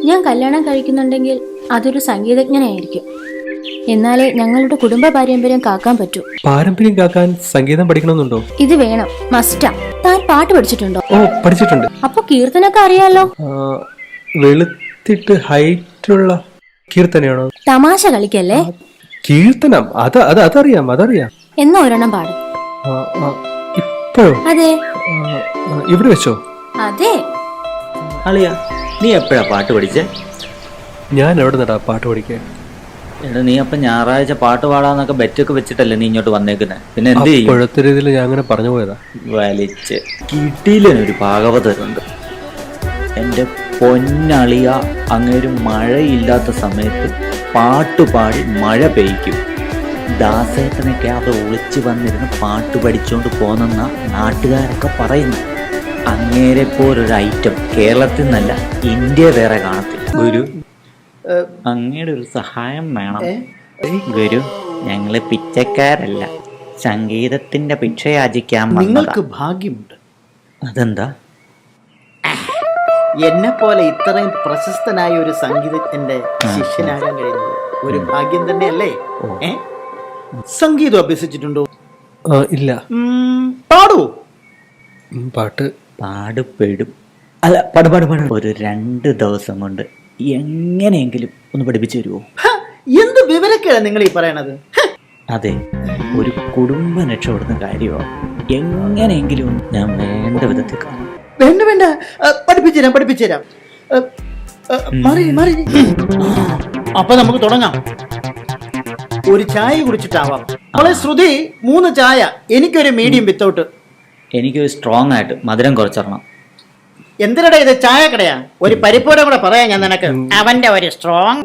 ഞാൻ കല്യാണം കഴിക്കുന്നുണ്ടെങ്കിൽ അതൊരു സംഗീതജ്ഞനായിരിക്കും. എന്നാലേ ഞങ്ങളുടെ കുടുംബ പാരമ്പര്യം കാക്കാൻ പറ്റൂ. പാരമ്പര്യം കാക്കാൻ സംഗീതം പഠിക്കണമെന്നുണ്ടോ? ഇത് വേണം, മസ്റ്റാ. താൻ പാട്ട് പഠിച്ചിട്ടുണ്ടോ? ഓ, പഠിച്ചിട്ടുണ്ട്. അപ്പൊ കീർത്തനൊക്കെ അറിയാലോ. വെളുത്തിട്ട് ഹൈറ്റുള്ള കീർത്തനയാണോ? തമാശ കളിക്കല്ലേ. കീർത്തനം അതറിയാം. എന്നാ ഒരെണ്ണം പാടും. ഇപ്പോഴോ? അതെ. ഇവിടെ വെച്ചോ? അതെ. അളിയ, നീ എപ്പോഴാ പാട്ട് പഠിച്ചേ? ഞാൻ എവിടെ നടാ പാട്ട് പഠിക്കാൻ? എടാ, നീ അപ്പൊ ഞായറാഴ്ച പാട്ട് പാടാന്നൊക്കെ ബെറ്റൊക്കെ വെച്ചിട്ടല്ലേ നീ ഇങ്ങോട്ട് വന്നേക്കുന്നത്? പിന്നെ എന്ത് ചെയ്യും? ഇപ്പോഴത്തെ രീതിയിൽ ഞാൻ അങ്ങനെ പറഞ്ഞു പോയതാ. വലിച്ച് കിട്ടിയില്ലൊരു ഭാഗവതരുണ്ട്. എൻ്റെ പൊന്നളിയ, അങ്ങേരു മഴയില്ലാത്ത സമയത്ത് പാട്ടുപാടി മഴ പെയ്ക്കും. ദാസേട്ടനൊക്കെ അവിടെ ഒളിച്ചു വന്നിരുന്ന് പാട്ട് പഠിച്ചുകൊണ്ട് പോന്നെന്ന നാട്ടുകാരൊക്കെ പറയുന്നു. അങ്ങേരെ പോലൊരു ഐറ്റം കേരളത്തിൽ നിന്നല്ല ഇന്ത്യ വേറെ കാണത്തില്ല. ഗുരു, അങ്ങയുടെ ഒരു സഹായം വേണം ഗുരു. ഞങ്ങള് പിച്ചക്കാരല്ല, സംഗീതത്തിന്റെ ഭിക്ഷ യാചിക്കാൻ. നിങ്ങൾക്ക് ഭാഗ്യമുണ്ട്. അതെന്താ? എന്നെ പോലെ ഇത്രയും പ്രശസ്തനായ ഒരു സംഗീതജ്ഞന്റെ ശിഷ്യനാകാൻ കഴിയുന്നത് ഒരു ഭാഗ്യം തന്നെയല്ലേ? സംഗീതം അഭ്യസിച്ചിട്ടുണ്ടോ? ഇല്ല. പാടൂ. പാട്ട് പാടുപെടും. അല്ല, പാടുപാടുപാട്. ഒരു 2 ദിവസം കൊണ്ട് എങ്ങനെയെങ്കിലും ഒന്ന് പഠിപ്പിച്ചു തരുമോ? എന്ത് വിവരക്കേടാ നിങ്ങൾ ഈ പറയണത്? അതെ, ഒരു കുടുംബം രക്ഷപ്പെടുന്ന കാര്യമാണ്. എങ്ങനെയെങ്കിലും ഞാൻ വേണ്ട വിധത്തിൽ കാണും. വേണ്ട, പഠിപ്പിച്ചുതരാം. അപ്പൊ നമുക്ക് തുടങ്ങാം. ഒരു ചായ കുടിച്ചിട്ടാവാം. അവളെ ശ്രുതി 3 ചായ, എനിക്കൊരു മീഡിയം വിത്തൗട്ട്. എനിക്കൊരു സ്ട്രോങ് ആയിട്ട് മധുരം കുറച്ചിടണം. എന്തിനടാ ഇത്, ചായ കടയാ? ഒരു പരിപ്പോടെ കൂടെ പറയാം ഞാൻ നിനക്ക്. അവന്റെ ഒരു സ്ട്രോങ്.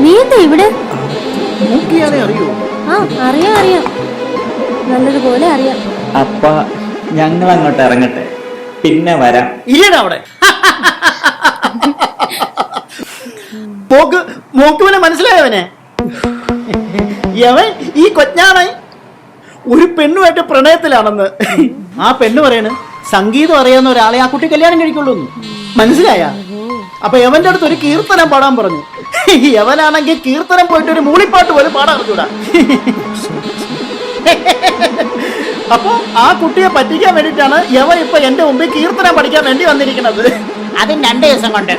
നീ എന്താ ഇവിടെ? നോക്കിയാലേ അറിയൂ. അറിയാം, നല്ലതുപോലെ അറിയാം. അപ്പ ഞങ്ങൾ അങ്ങോട്ട് ഇറങ്ങട്ടെ, പിന്നെ വരാം. ഇല്ലടാ അവിടെ. മോക്കുവിനെ മനസ്സിലായവനെ? യവൻ ഈ കൊച്ചാണായി ഒരു പെണ്ണുമായിട്ട് പ്രണയത്തിലാണെന്ന്. ആ പെണ്ണ് പറയണ് സംഗീതം അറിയാവുന്ന ഒരാളെ ആ കുട്ടി കല്യാണം കഴിക്കുള്ളൂ. മനസ്സിലായ? അപ്പൊ യവന്റെ അടുത്ത് ഒരു കീർത്തനം പാടാൻ പറഞ്ഞു. യവനാണെങ്കിൽ കീർത്തനം പോയിട്ട് ഒരു മൂളിപ്പാട്ട് പോലും പാടാൻ അറിഞ്ഞൂടാ. അപ്പൊ ആ കുട്ടിയെ പറ്റിക്കാൻ വേണ്ടിയിട്ടാണ് യവൻ ഇപ്പൊ എന്റെ മുമ്പിൽ കീർത്തനം പഠിക്കാൻ വേണ്ടി വന്നിരിക്കുന്നത്. അതും 2 ദിവസം കൊണ്ട്.